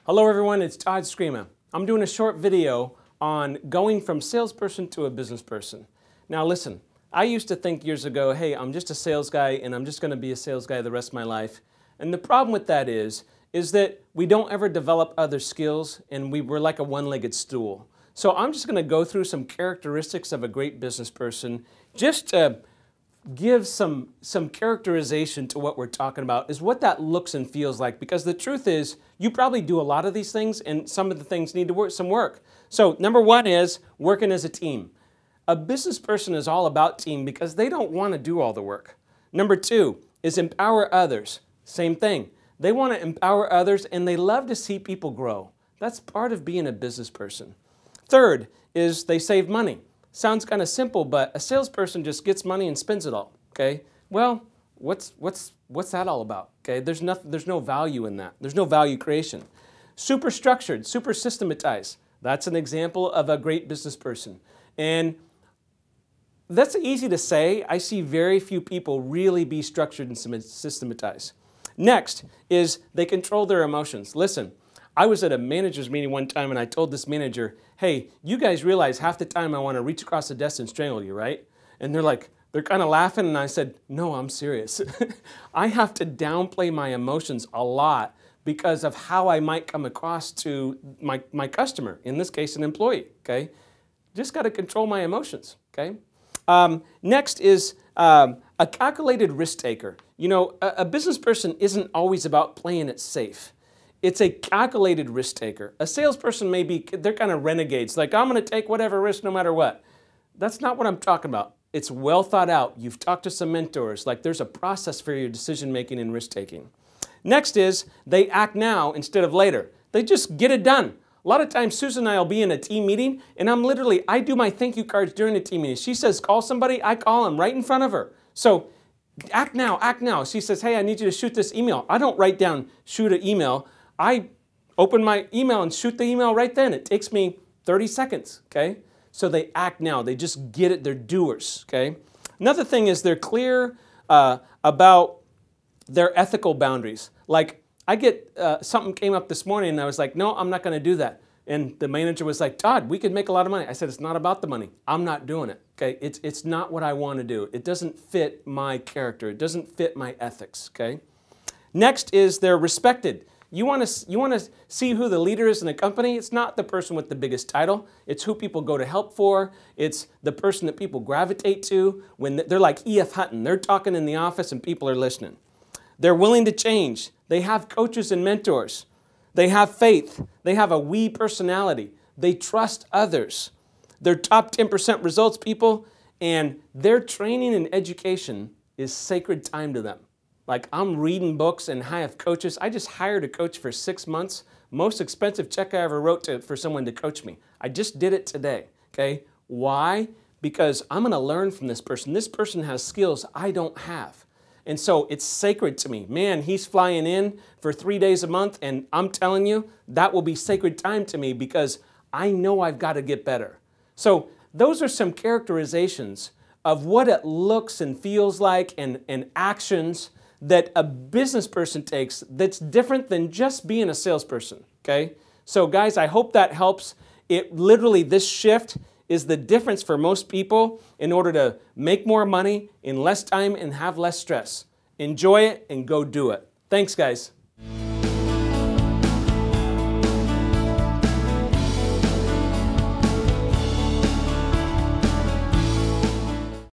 Hello everyone, it's Todd Screama. I'm doing a short video on going from salesperson to a business person. Now listen, I used to think years ago, hey, I'm just a sales guy and I'm just going to be a sales guy the rest of my life. And the problem with that is that we don't ever develop other skills and we're like a one-legged stool. So I'm just going to go through some characteristics of a great business person just to give some characterization to what we're talking about, is what that looks and feels like, because the truth is you probably do a lot of these things and some of the things need to some work. So number one is working as a team. A business person is all about team because they don't want to do all the work. Number two is empower others. Same thing. They want to empower others and they love to see people grow. That's part of being a business person. Third is they save money. Sounds kind of simple, but a salesperson just gets money and spends it all, okay? Well, what's that all about, okay? There's no value in that. There's no value creation. Super structured, super systematized. That's an example of a great business person. And that's easy to say. I see very few people really be structured and systematized. Next is they control their emotions. Listen, I was at a manager's meeting one time and I told this manager, hey, you guys realize half the time I want to reach across the desk and strangle you, right? And they're kind of laughing, and I said, no, I'm serious. I have to downplay my emotions a lot because of how I might come across to my customer, in this case an employee, okay? Just got to control my emotions, okay? Next is a calculated risk taker. You know, a business person isn't always about playing it safe. It's a calculated risk taker. A salesperson they're kind of renegades, like I'm going to take whatever risk no matter what. That's not what I'm talking about. It's well thought out. You've talked to some mentors, like there's a process for your decision making and risk taking. Next is they act now instead of later. They just get it done. A lot of times Susan and I will be in a team meeting and I do my thank you cards during the team meeting. She says call somebody, I call them right in front of her. So act now, act now. She says, hey, I need you to shoot this email. I don't write down shoot an email. I open my email and shoot the email right then. It takes me 30 seconds, okay? So they act now. They just get it. They're doers, okay? Another thing is they're clear about their ethical boundaries. Like I get something came up this morning and I was like, no, I'm not going to do that. And the manager was like, Todd, we could make a lot of money. I said, it's not about the money. I'm not doing it, okay? It's not what I want to do. It doesn't fit my character. It doesn't fit my ethics, okay? Next is they're respected. You want to see who the leader is in a company? It's not the person with the biggest title. It's who people go to help for. It's the person that people gravitate to when they're like E.F. Hutton. They're talking in the office and people are listening. They're willing to change. They have coaches and mentors. They have faith. They have a we personality. They trust others. They're top 10% results people, and their training and education is sacred time to them. Like I'm reading books and I have coaches. I just hired a coach for 6 months. Most expensive check I ever wrote for someone to coach me. I just did it today, okay? Why? Because I'm going to learn from this person. This person has skills I don't have. And so it's sacred to me. Man, he's flying in for 3 days a month, and I'm telling you, that will be sacred time to me because I know I've got to get better. So those are some characterizations of what it looks and feels like and actions that a business person takes that's different than just being a salesperson, okay? So guys, I hope that helps. This shift is the difference for most people in order to make more money in less time and have less stress. Enjoy it and go do it. Thanks, guys.